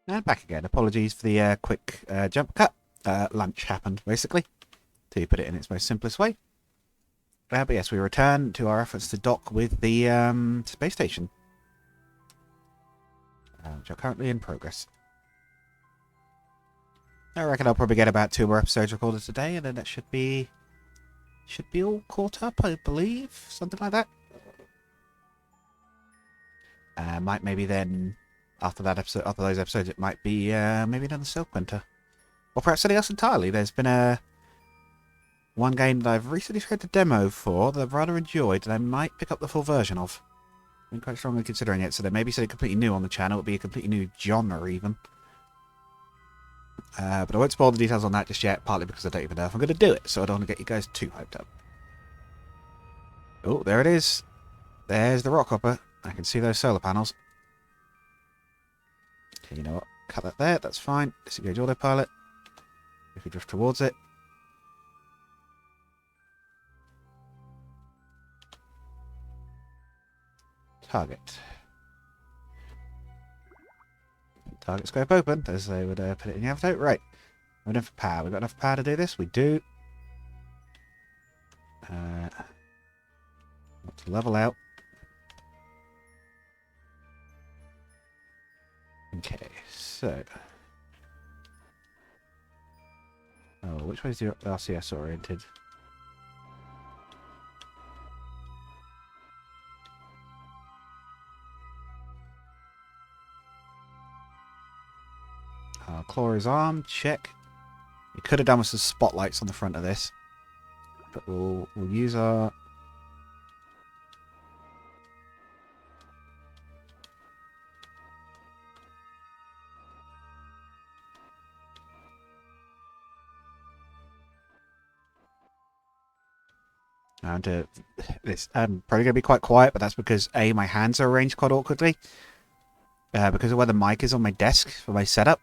And back again. Apologies for the quick jump cut. Lunch happened, basically, to put it in its most simplest way. But yes, we return to our efforts to dock with the space station, which are currently in progress. I reckon I'll probably get about 2 more episodes recorded today, and then that should be all caught up, I believe, something like that. Might maybe then after those episodes, it might be maybe another Sel Quinta, or perhaps something else entirely. There's been one game that I've recently tried the demo for that I've rather enjoyed, and I might pick up the full version of. I'm quite strongly considering it, so there may be something completely new on the channel. It'll be a completely new genre, even. But I won't spoil the details on that just yet, partly because I don't even know if I'm going to do it, so I don't want to get you guys too hyped up. Oh, there it is. There's the rock hopper. I can see those solar panels. Okay, you know what? Cut that there. That's fine. Disengage autopilot. If we drift towards it. Target. Target scope open, as they would put it in the avatar. Right. We're done for power. We've got enough power to do this? We do. Want to level out. Okay, so... Oh, which way is the RCS oriented? Claw is armed, check. We could have done with some spotlights on the front of this. But we'll use our... I'm probably going to be quite quiet, but that's because A, my hands are arranged quite awkwardly. Because of where the mic is on my desk for my setup,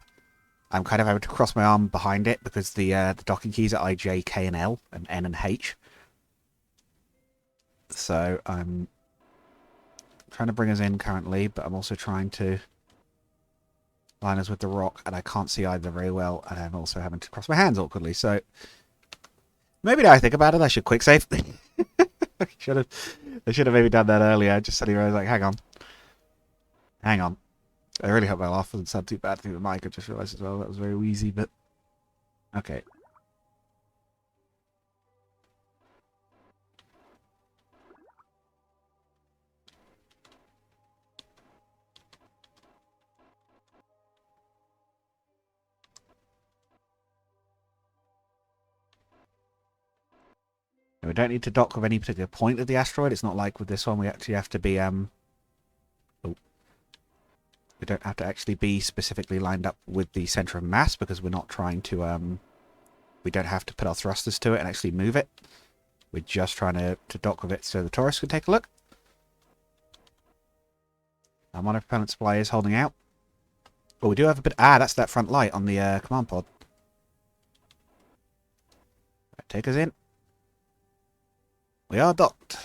I'm kind of having to cross my arm behind it because the docking keys are I, J, K, and L, and N and H. So I'm trying to bring us in currently, but I'm also trying to line us with the rock, and I can't see either very well, and I'm also having to cross my hands awkwardly. So maybe now I think about it, I should quick save. I should have maybe done that earlier. I just suddenly realized, like, hang on. I really hope my laugh doesn't sound too bad through the mic. I just realized as well that was very wheezy, but okay. We don't need to dock with any particular point of the asteroid. It's not like with this one we actually have to be we don't have to actually be specifically lined up with the center of mass because we're not trying to we don't have to put our thrusters to it and actually move it. We're just trying to dock with it so the tourists can take a look. Our monopropellant supply is holding out. But we do have a bit... that's that front light on the command pod. Right, take us in. We are docked.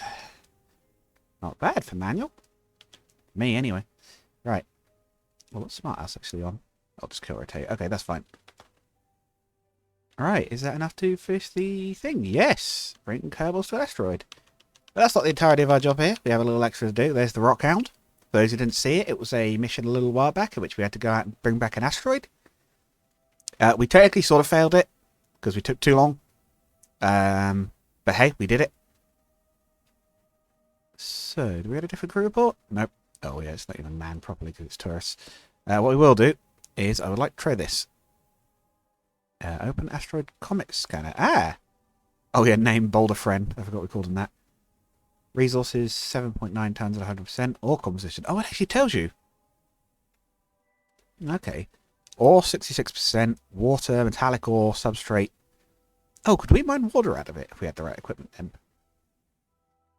Not bad for manual. Me, anyway. Right. Well, what's Smart House actually on? I'll just kill rotate. Okay, that's fine. Alright, is that enough to finish the thing? Yes! Bring Kerbals to an asteroid. But that's not the entirety of our job here. We have a little extra to do. There's the rock hound. For those who didn't see it, it was a mission a little while back in which we had to go out and bring back an asteroid. We technically sort of failed it because we took too long. But hey, we did it. So, do we have a different crew report? Nope. Oh yeah, it's not even manned properly because it's tourists. What we will do is I would like to try this. Open asteroid comet scanner. Oh yeah, name Boulder Friend. I forgot we called him that. Resources 7.9 tons at 100%. Ore composition. Oh, it actually tells you. Okay. Ore 66%. Water, metallic ore, substrate. Oh, could we mine water out of it if we had the right equipment then?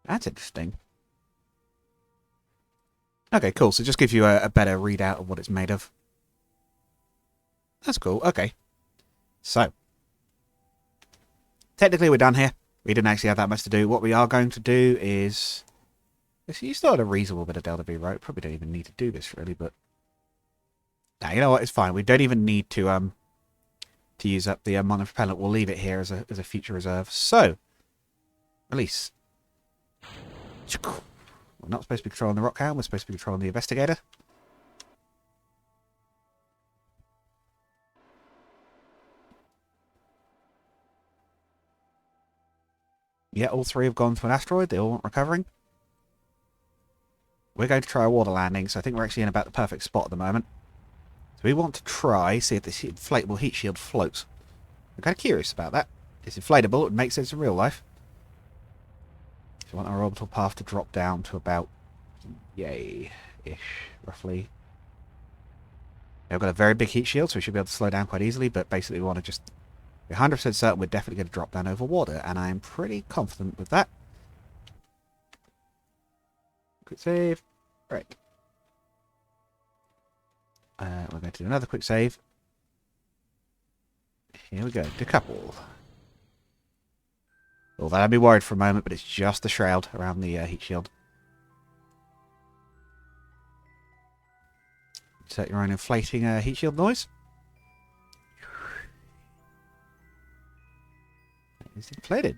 That's interesting. Okay, cool. So it just gives you a better readout of what it's made of. That's cool. Okay. So, technically we're done here. We didn't actually have that much to do. What we are going to do is... You still had a reasonable bit of Delta V, right? Probably don't even need to do this, really, but... Now, you know what? It's fine. We don't even need to use up the monopropellant. We'll leave it here as a future reserve. So, release. We're not supposed to be controlling the rockhound. We're supposed to be controlling the investigator. Yeah, all three have gone to an asteroid. They all want recovering. We're going to try a water landing, so I think we're actually in about the perfect spot at the moment. So we want to try, see if this inflatable heat shield floats. I'm kind of curious about that. It's inflatable, it would make sense in real life. So we want our orbital path to drop down to about, yay-ish, roughly. I've got a very big heat shield, so we should be able to slow down quite easily, but basically we want to just be 100% certain we're definitely going to drop down over water, and I'm pretty confident with that. Quick save. Right. We're going to do another quick save. Here we go. Decouple. Although I'd be worried for a moment, but it's just the shroud around the heat shield. Set your own inflating heat shield noise. It's inflated.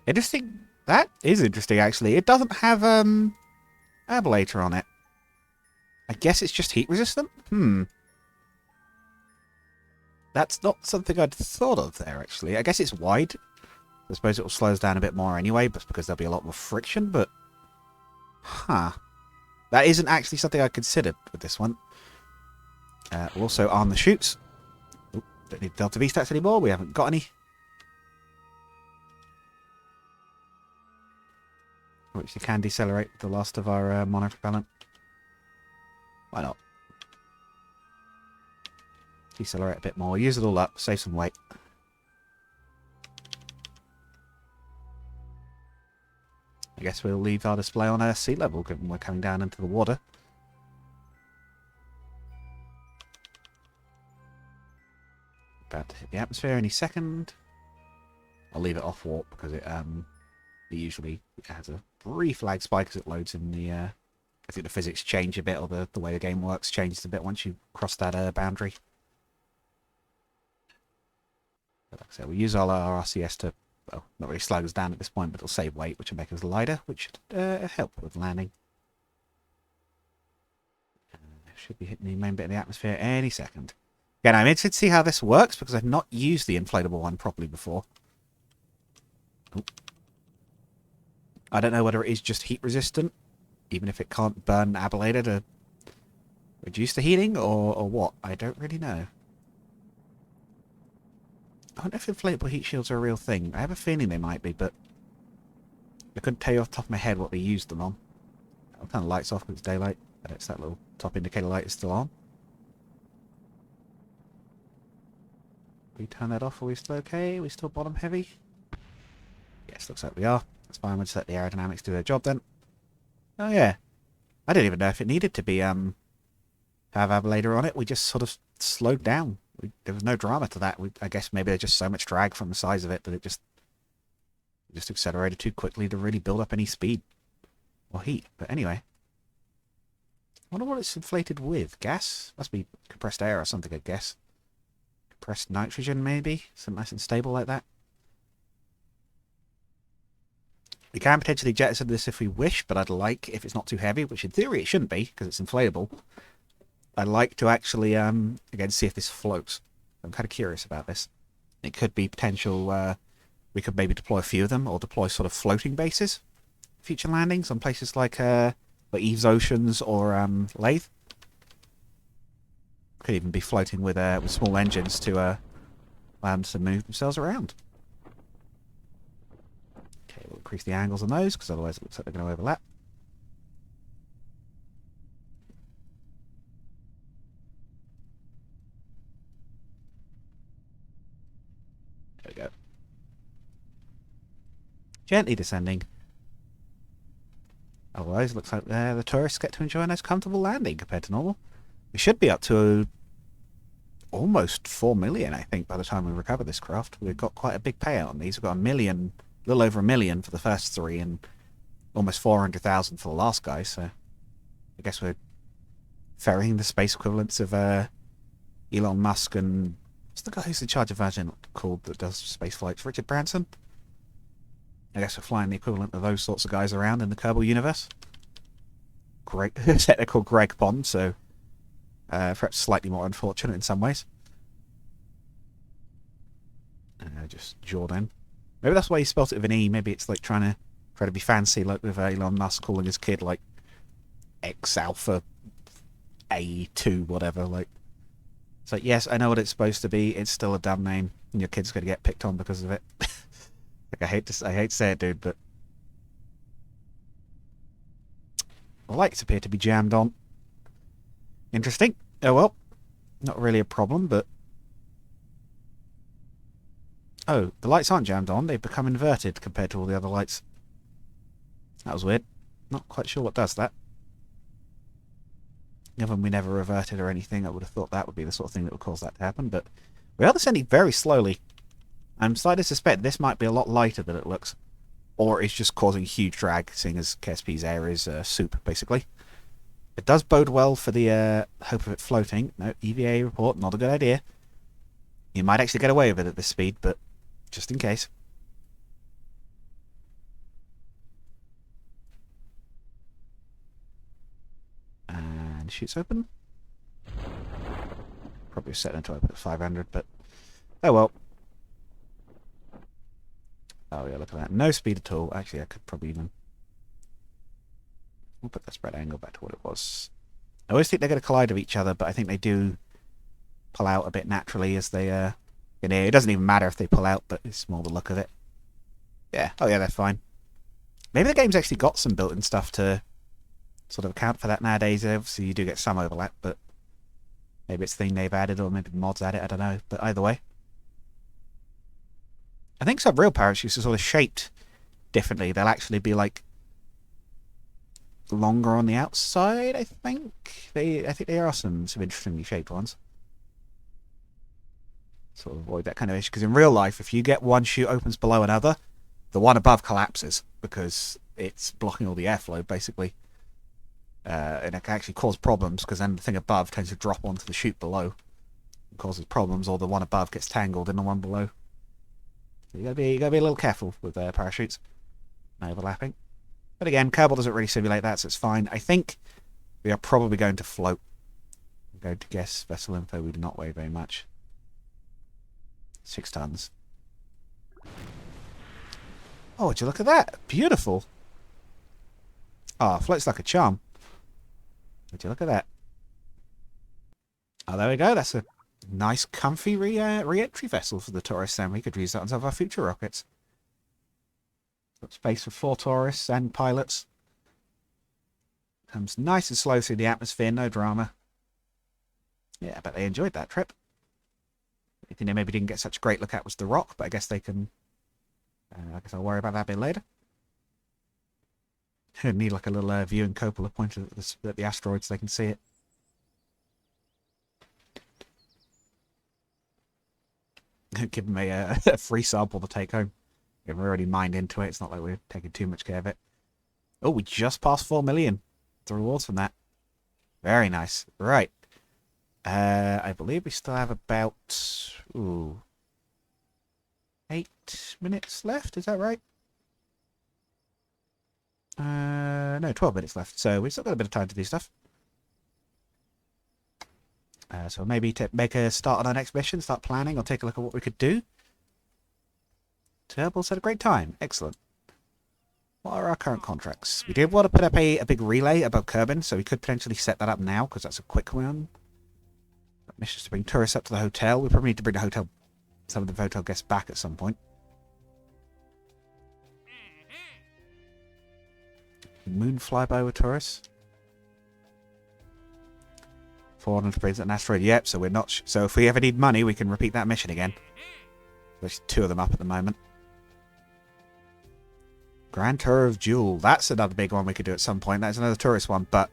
Interesting. That is interesting, actually. It doesn't have ablator on it. I guess it's just heat resistant? That's not something I'd thought of there, actually. I guess it's wide. I suppose it will slow us down a bit more anyway, but because there'll be a lot more friction, but... Huh. That isn't actually something I considered with this one. We'll also arm the chutes. Oop, don't need Delta V stats anymore. We haven't got any. Which you can decelerate the last of our monopropellant. Why not? Decelerate a bit more. Use it all up. Save some weight. I guess we'll leave our display on sea level, given we're coming down into the water. About to hit the atmosphere any second. I'll leave it off warp because it usually has a brief lag spike as it loads in the... I think the physics change a bit, or the way the game works changes a bit once you cross that boundary. But like I said, we'll use all our RCS to, well, not really slow us down at this point, but it'll save weight, which will make us lighter, which should help with landing. Should be hitting the main bit of the atmosphere any second. Again, I'm interested to see how this works, because I've not used the inflatable one properly before. Oop. I don't know whether it is just heat resistant, even if it can't burn ablator to reduce the heating, or what. I don't really know. I wonder if inflatable heat shields are a real thing. I have a feeling they might be, but I couldn't tell you off the top of my head what they used them on. I'll turn the lights off because it's daylight. It's that little top indicator light is still on. We turn that off, are we still okay? Are we still bottom heavy? Yes, looks like we are. That's fine, we'll just let the aerodynamics do their job then. Oh yeah. I didn't even know if it needed to be have ablator on it. We just sort of slowed down. There was no drama to that. I guess maybe there's just so much drag from the size of it that it just accelerated too quickly to really build up any speed or heat. But anyway. I wonder what it's inflated with. Gas? Must be compressed air or something, I guess. Compressed nitrogen, maybe? Something nice and stable like that. We can potentially jettison this if we wish, but I'd like, if it's not too heavy, which in theory it shouldn't be, because it's inflatable, I'd like to actually, again, see if this floats. I'm kind of curious about this. It could be potential, we could maybe deploy a few of them, or deploy sort of floating bases, future landings on places like Eve's Oceans or Lathe. Could even be floating with small engines to allow them to move themselves around. Okay, we'll increase the angles on those, because otherwise it looks like they're going to overlap. There we go. Gently descending. Otherwise, it looks like the tourists get to enjoy a nice comfortable landing compared to normal. We should be up to almost 4 million, I think, by the time we recover this craft. We've got quite a big payout on these. We've got a little over 1 million for the first three, and almost 400,000 for the last guy, so I guess we're ferrying the space equivalents of Elon Musk and what's the guy who's in charge of Virgin called that does space flights? Richard Branson? I guess we're flying the equivalent of those sorts of guys around in the Kerbal universe. Great. Technical Greg Bond, so perhaps slightly more unfortunate in some ways. Just Jordan. Maybe that's why he spelt it with an E. Maybe it's like trying to be fancy, like with Elon Musk calling his kid like X Alpha A2, whatever. Like, it's like, yes, I know what it's supposed to be. It's still a dumb name, and your kid's going to get picked on because of it. Like, I hate to say it, dude, but the lights appear to be jammed on. Interesting. Oh well, not really a problem, but oh, the lights aren't jammed on. They've become inverted compared to all the other lights. That was weird. Not quite sure what does that. Given we never reverted or anything, I would have thought that would be the sort of thing that would cause that to happen, but we are descending very slowly. I'm starting to suspect this might be a lot lighter than it looks. Or it's just causing huge drag, seeing as KSP's air is soup, basically. It does bode well for the hope of it floating. No, EVA report, not a good idea. You might actually get away with it at this speed, but just in case. And chute's open. Probably set it to open at 500, but oh well. Oh yeah, look at that. No speed at all. Actually, I could probably even... We'll put the spread angle back to what it was. I always think they're going to collide with each other, but I think they do pull out a bit naturally as they... it doesn't even matter if they pull out, but it's more the look of it. Yeah. Oh yeah, they're fine. Maybe the game's actually got some built-in stuff to sort of account for that nowadays. Obviously, you do get some overlap, but maybe it's the thing they've added, or maybe the mods add it. I don't know. But either way. I think some real parachutes are sort of shaped differently. They'll actually be like longer on the outside, I think. I think there are some interestingly shaped ones. Sort of avoid that kind of issue. Because in real life, if you get one chute opens below another, the one above collapses because it's blocking all the airflow, basically. And it can actually cause problems because then the thing above tends to drop onto the chute below. It causes problems, or the one above gets tangled in the one below. You gotta be a little careful with parachutes overlapping. But again, Kerbal doesn't really simulate that, so it's fine. I think we are probably going to float. I'm going to guess vessel info. We do not weigh very much. 6 tons. Oh, would you look at that? Beautiful. Oh, floats like a charm. Would you look at that? Oh, there we go. That's a nice, comfy re-entry vessel for the tourists, and we could use that on some of our future rockets. Got space for 4 tourists and pilots. Comes nice and slow through the atmosphere, no drama. Yeah, I bet they enjoyed that trip. The thing they maybe didn't get such a great look at was the rock, but I guess they can... I guess I'll worry about that a bit later. Need like a little viewing cupola pointed at the asteroid so they can see it. Give them a free sample to take home. We're already mined into it. It's not like we're taking too much care of it. Oh, we just passed 4 million. The rewards from that. Very nice. Right. I believe we still have about 8 minutes left. Is that right? No, 12 minutes left. So we've still got a bit of time to do stuff. So maybe to make a start on our next mission, start planning, or take a look at what we could do. Kerbal's had a great time. Excellent. What are our current contracts? We did want to put up a big relay above Kerbin, so we could potentially set that up now, because that's a quick one. Missions to bring tourists up to the hotel. We probably need to bring some of the hotel guests back at some point. Moon flyby with tourists. 400 brings an asteroid. Yep, so we're not... So if we ever need money, we can repeat that mission again. There's 2 of them up at the moment. Grand Tour of Jewel. That's another big one we could do at some point. That's another tourist one, but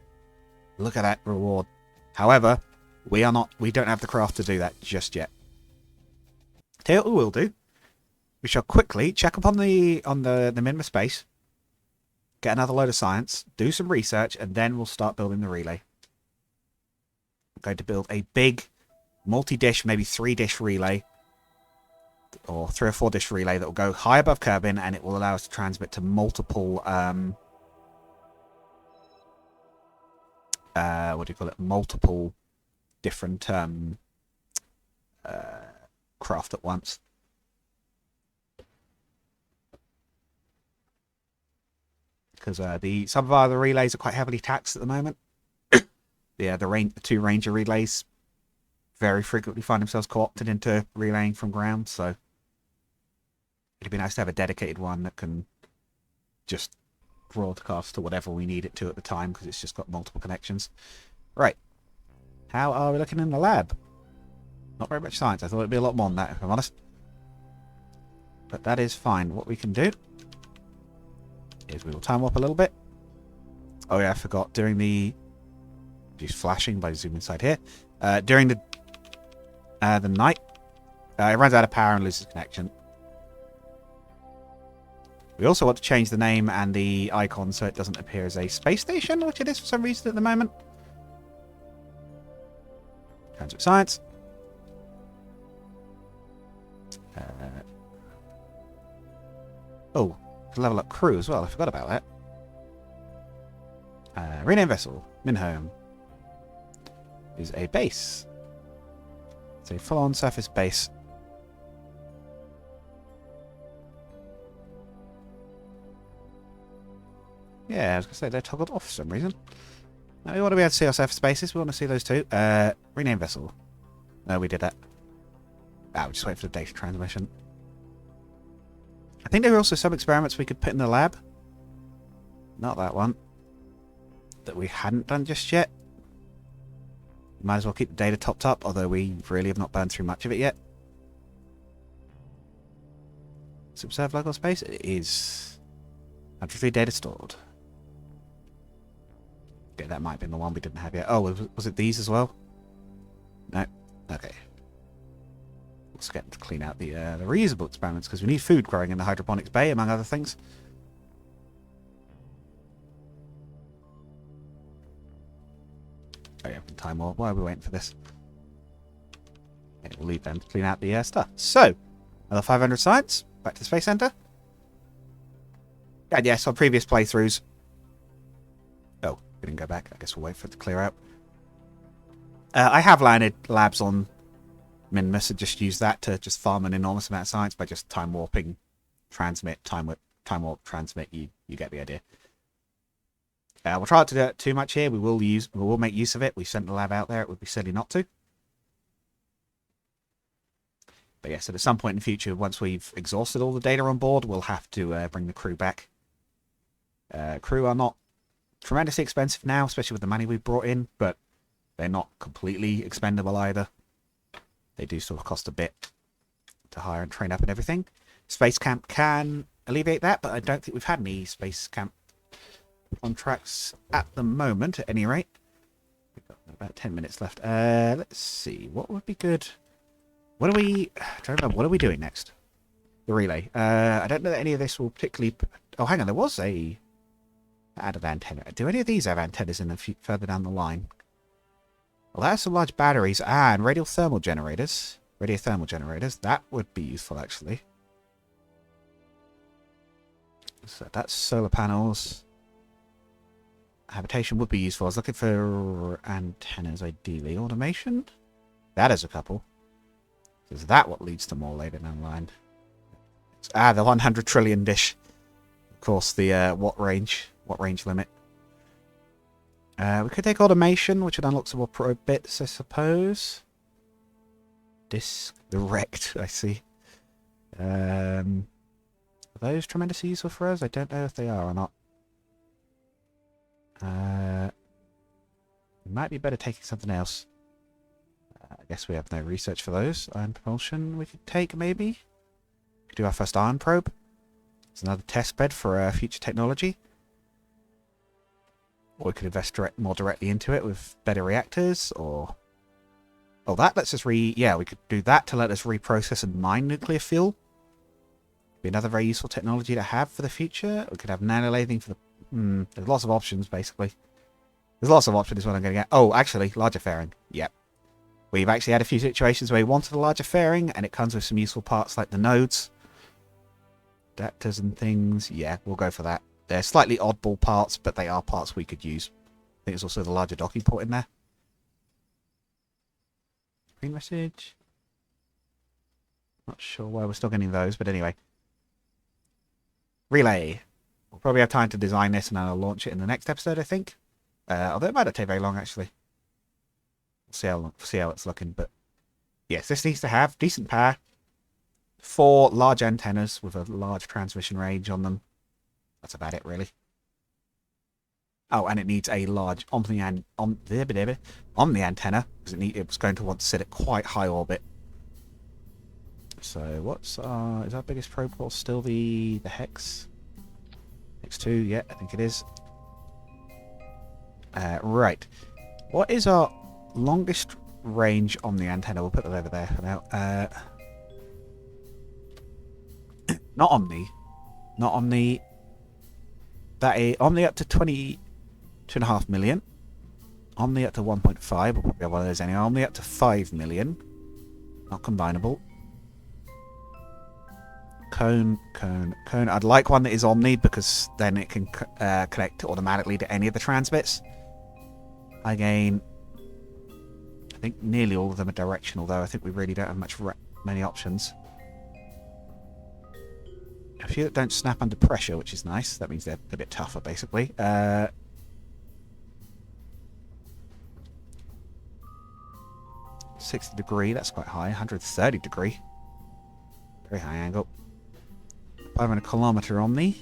look at that reward. However, we don't have the craft to do that just yet. Tell you what we will do. We shall quickly check up on the minimum space, get another load of science, do some research, and then we'll start building the relay. I'm going to build a big multi-dish, maybe 3-dish relay, or 3 or 4-dish relay that will go high above Kerbin, and it will allow us to transmit to multiple, what do you call it? Multiple different craft at once. Because some of our other relays are quite heavily taxed at the moment. The 2 Ranger relays very frequently find themselves co-opted into relaying from ground, so it'd be nice to have a dedicated one that can just broadcast to whatever we need it to at the time, because it's just got multiple connections. Right. How are we looking in the lab? Not very much science. I thought it'd be a lot more than that, if I'm honest. But that is fine. What we can do is we will time warp a little bit. Oh yeah, I forgot. During the... Just flashing by zoom inside here. During the night, it runs out of power and loses connection. We also want to change the name and the icon so it doesn't appear as a space station, which it is for some reason at the moment. Transmit science. Oh, level up crew as well. I forgot about that. Rename vessel. Minhome is a base. It's a full-on surface base. Yeah, I was going to say they're toggled off for some reason. Now we want to be able to see our surface bases. We want to see those too. Rename vessel. No, we did that. We'll just wait for the data transmission. I think there are also some experiments we could put in the lab. Not that one. That we hadn't done just yet. Might as well keep the data topped up, although we really have not burned through much of it yet. Subserve local space. It is 103 data stored. Okay, that might have been the one we didn't have yet. Oh, was it these as well? No. Okay. Let's get to clean out the reusable experiments, because we need food growing in the hydroponics bay, among other things. Oh yeah, time warp. Why are we waiting for this? Okay, we'll leave them to clean out the stuff. So, another 500 science. Back to the Space Center. And yes, on previous playthroughs... Oh, we didn't go back. I guess we'll wait for it to clear out. I have landed labs on Minmus and just used that to just farm an enormous amount of science by just time warping, transmit, time warp, transmit. You get the idea. We'll try not to do it too much here. We will make use of it. We've sent the lab out there. It would be silly not to. But yes, at some point in the future, once we've exhausted all the data on board, we'll have to bring the crew back. Crew are not tremendously expensive now, especially with the money we've brought in, but they're not completely expendable either. They do sort of cost a bit to hire and train up and everything. Space Camp can alleviate that, but I don't think we've had any Space Camp contracts at the moment, at any rate. We've got about 10 minutes left. Let's see. What would be good? What are we... I don't remember. What are we doing next? The relay. I don't know that any of this will particularly... Oh, hang on. There was a added antenna. Do any of these have antennas in further down the line? Well, that has some large batteries and radiothermal generators. That would be useful, actually. So that's solar panels. Habitation would be useful. I was looking for antennas, ideally. Automation? That is a couple. Is that what leads to more later down the line? The 100 trillion dish. Of course, the watt range limit. We could take automation, which would unlock some more probe bits, I suppose. Disk direct, I see. Are those tremendously useful for us? I don't know if they are or not. It might be better taking something else. I guess we have no research for those. Ion propulsion we could take, maybe. Could do our first ion probe. It's another test bed for future technology. Or we could invest more directly into it with better reactors, or... Oh, that lets us Yeah, we could do that to let us reprocess and mine nuclear fuel. Be another very useful technology to have for the future. We could have nanolathing for the... There's lots of options, basically. There's lots of options is what I'm going to get. Oh, actually, larger fairing. Yep. We've actually had a few situations where we wanted a larger fairing, and it comes with some useful parts like the nodes. Adapters and things. Yeah, we'll go for that. They're slightly oddball parts, but they are parts we could use. I think there's also the larger docking port in there. Green message. Not sure why we're still getting those, but anyway. Relay. We'll probably have time to design this, and I'll launch it in the next episode, I think. Although it might not take very long, actually. We'll see how it's looking, but yes, this needs to have decent power. 4 large antennas with a large transmission range on them. That's about it, really. Oh, and it needs a large omni antenna, because it was going to want to sit at quite high orbit. So, is our biggest probe port still the Hex? Hex 2, yeah, I think it is. Right. What is our longest range on the antenna? We'll put that over there for now. Not Omni. Not Omni. That is Omni up to 22.5 million. Omni up to 1.5. We'll probably have one of those anyway. Omni up to 5 million. Not combinable. Cone. I'd like one that is Omni because then it can connect automatically to any of the transmits. Again, I think nearly all of them are directional, though. I think we really don't have many options. A few that don't snap under pressure, which is nice. That means they're a bit tougher, basically. 60 degree, that's quite high. 130 degree. Very high angle. 500 kilometer Omni.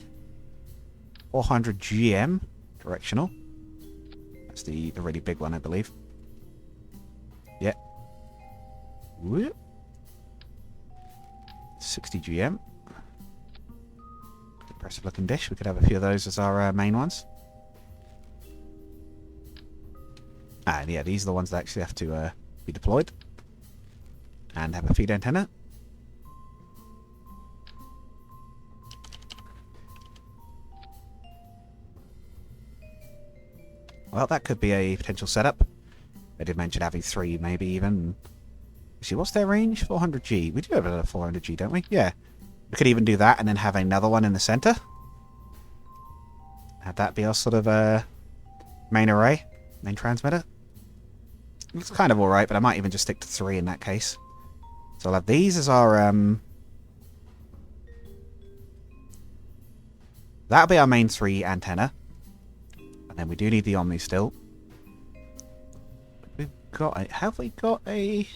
400 GM, directional. That's the really big one, I believe. Yeah. Whoop. 60 GM. Impressive looking dish. We could have a few of those as our main ones. And yeah, these are the ones that actually have to be deployed. And have a feed antenna. Well, that could be a potential setup. I did mention having 3, maybe even. Actually, what's their range? 400G. We do have a 400G, don't we? Yeah. We could even do that and then have another one in the center. Have that be our sort of main array, main transmitter. It's kind of alright, but I might even just stick to 3 in that case. So I'll have these as our... That'll be our main 3 antenna. And then we do need the Omni still. Have we got a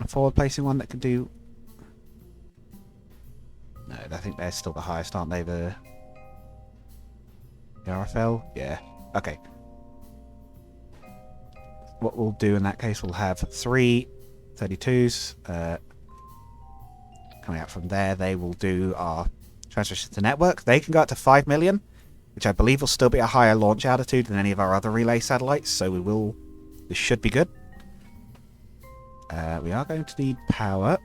forward-placing one that can do... No, I think they're still the highest, aren't they? The RFL? Yeah. Okay. What we'll do in that case, we'll have 3 32s coming out from there. They will do our transmission to network. They can go up to 5 million, which I believe will still be a higher launch altitude than any of our other relay satellites, so this should be good. We are going to need power,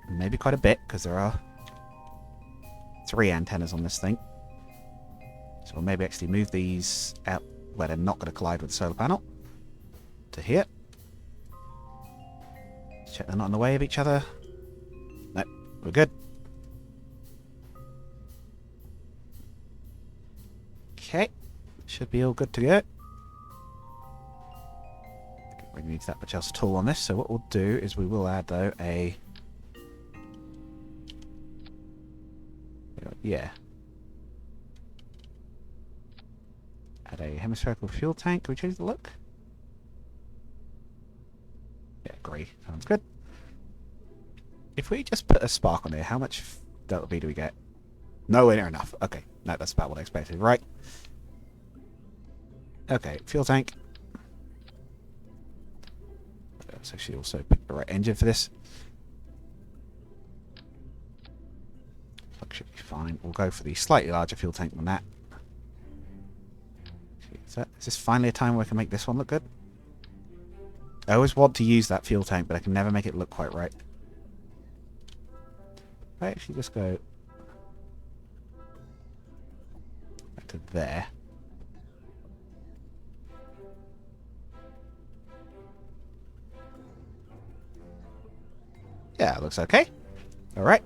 maybe quite a bit, because there are 3 antennas on this thing. So we'll maybe actually move these out where they're not going to collide with the solar panel. To here. Check they're not in the way of each other. Nope, we're good. Okay, should be all good to go. We need that much else at all on this, so what we'll do is we will add, though, add a hemispherical fuel tank. Can we change the look? Yeah, grey. Sounds good. If we just put a spark on here, how much delta V do we get? Nowhere near enough. Okay, no, that's about what I expected. Right. Okay, fuel tank. Let's actually also pick the right engine for this. Plug should be fine. We'll go for the slightly larger fuel tank than that. Is this finally a time where I can make this one look good? I always want to use that fuel tank, but I can never make it look quite right. I actually just go back to there. Yeah, it looks okay. Alright.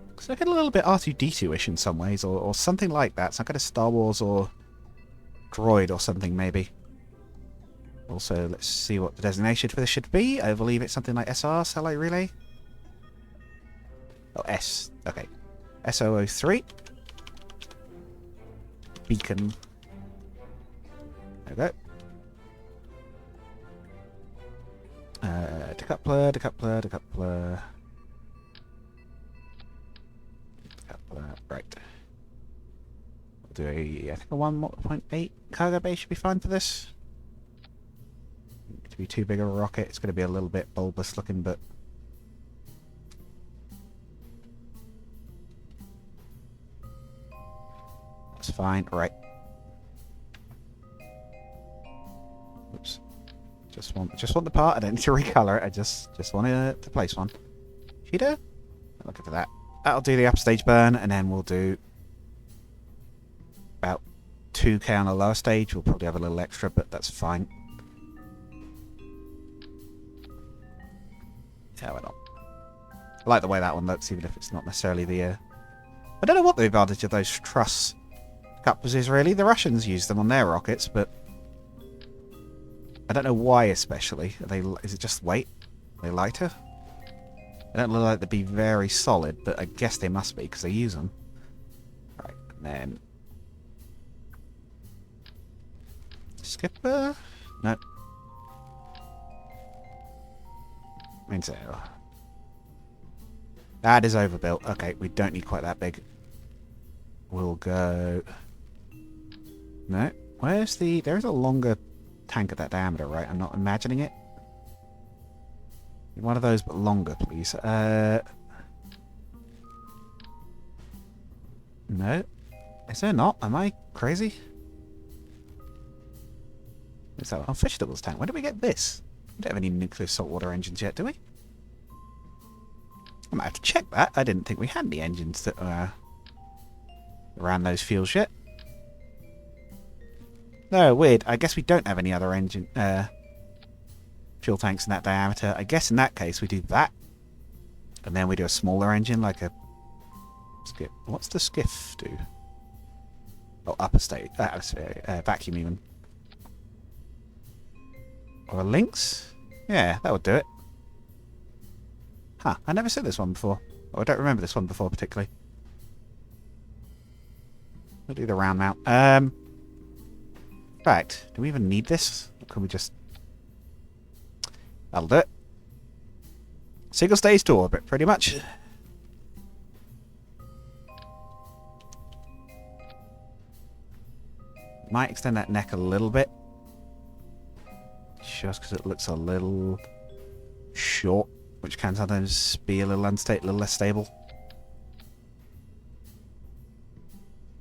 Looks like a little bit R2-D2-ish in some ways, or something like that. Some kind of Star Wars or droid or something, maybe. Also, let's see what the designation for this should be. I believe it's something like SR, Satellite Relay. Oh, S. Okay. SO03. Beacon. There we go. Decoupler, decoupler, decoupler. Decoupler, right. We'll do I think a 1.8 cargo bay should be fine for this. To be too big of a rocket, it's going to be a little bit bulbous looking, but that's fine. Right. Oops. Just want the part. I don't need to recolor it. I just wanted to place one. Cheetah? Looking for that. That'll do the upstage burn, and then we'll do about 2k on the lower stage. We'll probably have a little extra, but that's fine. Yeah, why not? I like the way that one looks, even if it's not necessarily the... I don't know what the advantage of those truss couplers is, really. The Russians use them on their rockets, but I don't know why, especially. Is it just weight? Are they lighter? They don't look like they'd be very solid, but I guess they must be, because they use them. Right, and then... Skipper? No. Mainsail. That is overbuilt. Okay, we don't need quite that big. We'll go... No. Where's the... There's a longer tank of that diameter, right? I'm not imagining it. One of those, but longer, please. No. Is there not? Am I crazy? Is that a vegetables tank? When did we get this? We don't have any nuclear saltwater engines yet, do we? I might have to check that. I didn't think we had any engines that ran those fuels yet. No, weird. I guess we don't have any other engine fuel tanks in that diameter. I guess in that case we do that. And then we do a smaller engine like a skiff. What's the skiff do? Oh, upper state. Vacuum even. Or a Lynx? Yeah, that would do it. Huh, I never said this one before. Oh, I don't remember this one before particularly. We'll do the round mount. In fact, do we even need this? Or can we just... That'll do it. Single stage to orbit, pretty much. Might extend that neck a little bit. Just because it looks a little short, which can sometimes be a little unstable, a little less stable.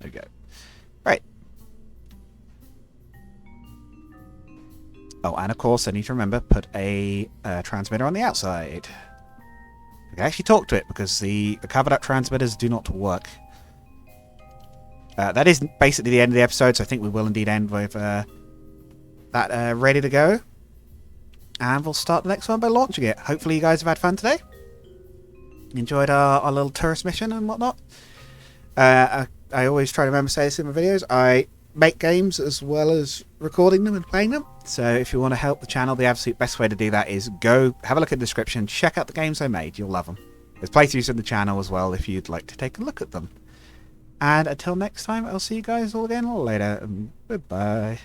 There we go. Right. Oh, and of course, I need to remember, put a transmitter on the outside. I can actually talk to it because the covered up transmitters do not work. That is basically the end of the episode, so I think we will indeed end with that ready to go. And we'll start the next one by launching it. Hopefully you guys have had fun today. Enjoyed our little tourist mission and whatnot. I always try to remember to say this in my videos. I make games as well as recording them and playing them. So if you want to help the channel, the absolute best way to do that is go have a look at the description. Check out the games I made. You'll love them. There's playthroughs in the channel as well if you'd like to take a look at them. And until next time, I'll see you guys all again later. Goodbye.